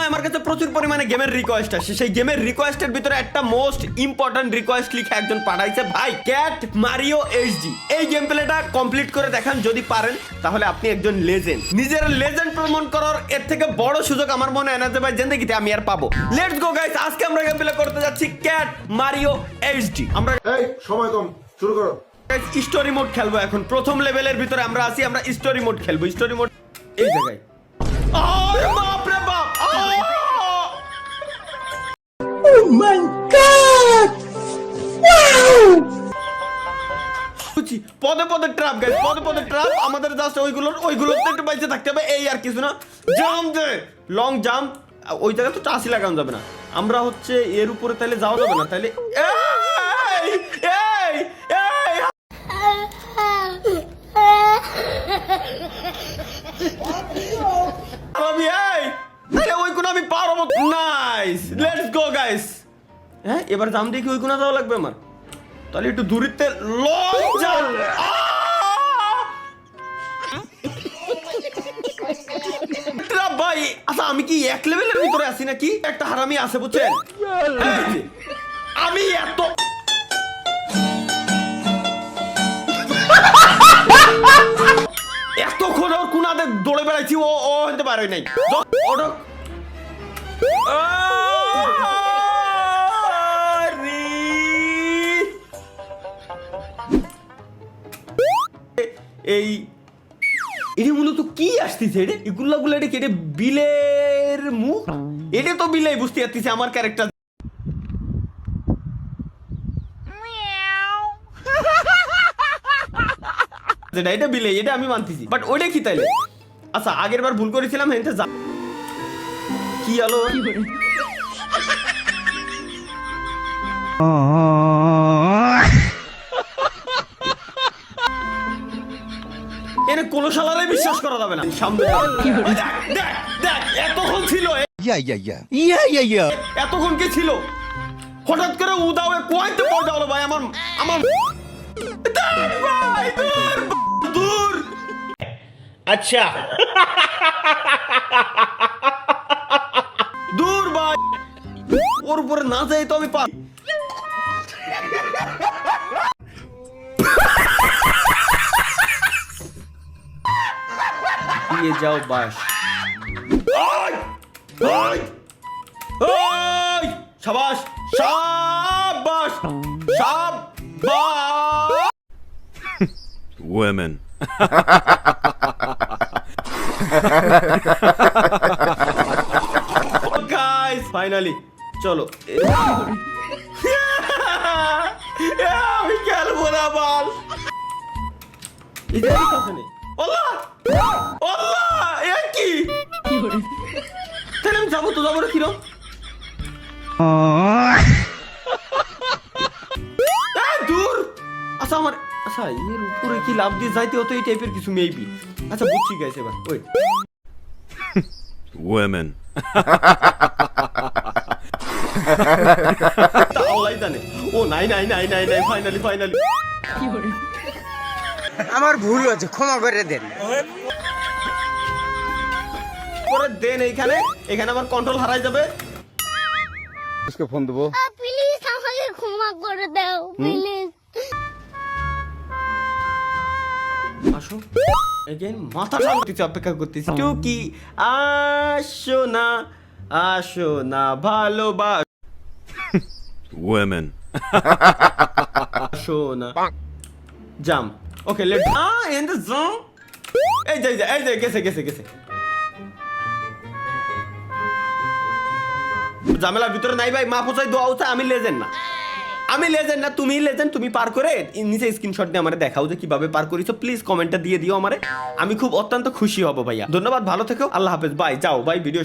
আমার কাছে প্রচুর পরিমাণে গেমের রিকোয়েস্ট আসে, সেই গেমের রিকোয়েস্টের ভিতরে একটা মোস্ট ইম্পর্টেন্ট রিকোয়েস্ট লিখে একজন পাঠাইছে, ভাই ক্যাট মারিও এইচডি এই গেম প্লেটা কমপ্লিট করে দেখান, যদি পারেন তাহলে আপনি একজন লেজেন্ড। নিজের লেজেন্ড প্রমাণ করার এর থেকে বড় সুযোগ আমার মনে হয় না যে ভাই জিন্দেগিতে আমি আর পাবো। লেটস গো গাইস, আজকে আমরা গেম প্লে করতে যাচ্ছি ক্যাট মারিও এইচডি। আমরা এই সময় কম, শুরু করো। স্টোরি মোড খেলবো এখন। প্রথম লেভেলের ভিতরে আমরা আছি, আমরা স্টোরি মোড খেলবো। স্টোরি মোড এই জায়গায়। আরে বাপ রে বাপ! ও মাই গড! পদে পদে ট্র্যাপ গাইস, পদে পদে ট্র্যাপ। আমাদের জাস্ট ওইগুলোতে একটু বাইচে থাকতে হবে, এই আর কিছু না। জাম্প দে, লং জাম্প। ওই জায়গায় তো টাসি লাগানো যাবে না। আমরা হচ্ছে এর উপরে তাহলে যাওয়া যাবে না, তাহলে এই এই এই আমি এই তাহলে ওই কোন আমি পারবো। Nice, let's go guys. হ্যাঁ, এবার জাম দিয়ে কি ওই কোন যাওয়া লাগবে আমার? তাহলে একটু দূরত্বে লং জাম্প। ভাই আচ্ছা, আমি কি এক লেভেলের ভিতরে আছি নাকি? একটা হারামি আছে বুঝছেন? আমি এত এতক্ষণ ওর কুনাতে দৌড়ে বেড়াইছি, ও হতে পারে নাই। এই এটা মূলত কি আসতেছে? এগুলা এটা কেটে বিলের মুখ, এটা তো বিলাই বুঝতে পারতেছে আমার ক্যারেক্টার। এটা বিলে, এটা আমি মানতেছি, বাট ওইটা কি তাইলে? আচ্ছা, আগের বার ভুল করেছিলাম। কি আলো এর কোন শালারে বিশ্বাস করা যাবে না। সামনে দেখ এতক্ষণ ছিল, এতক্ষণ কে ছিল? হঠাৎ করে উদাও কোয়াইতে পড়ে গেল ভাই। আমার দূর। আচ্ছা দূর ভাই, ওর উপরে না যাই তো আমি পার। দিয়ে যাও বাস। সাবাস সাবাস সাবাস। Women. Guys, finally চলো। আমি খেলবো না বল। আল্লাহ আল্লাহ, এ কি? তাহলে আমি যাবো তো, যাবো না কিরম? দূর। আচ্ছা আমার, আচ্ছা এর উপরে কি লাভ দিয়ে যাইতে হতো এই টাইপের কিছু মেবি। আচ্ছা বুঝছি গাইস এবার। ওই Women. আল্লাহ জানে। ও নাই নাই নাই নাই নাই, ফাইনালি ফাইনালি। আমার ভুল হয়েছে, ক্ষমা করে দেন। করে দেন। এখানে আমার কন্ট্রোল হারাই যাবে। ফোন দেবো। প্লিজ আমাকে ক্ষমা করে দাও প্লিজ। আসো এগেইন, মাথা ঠান্ডা অপেক্ষা করতেছি। টুকি আসো না ভালোবাস। Women. আসো না জাম। ওকে লেট এন্ড দ্য জাম। এই যে গেছে। জামেলার ভিতরে নাই ভাই, মা পোছাই দোয়া উঠা। আমি লেজেন্ড না, তুমি লেজেন্ড। তুমি পার করে নিচে স্ক্রিনশট দিয়ে আমারে দেখাও যে কিভাবে পার করিছো। প্লিজ কমেন্টটা দিয়ে দিও আমারে, আমি খুব অত্যন্ত খুশি হব ভাইয়া। ধন্যবাদ, ভালো থেকো, আল্লাহ হাফেজ, বাই। যাও ভাই, ভিডিও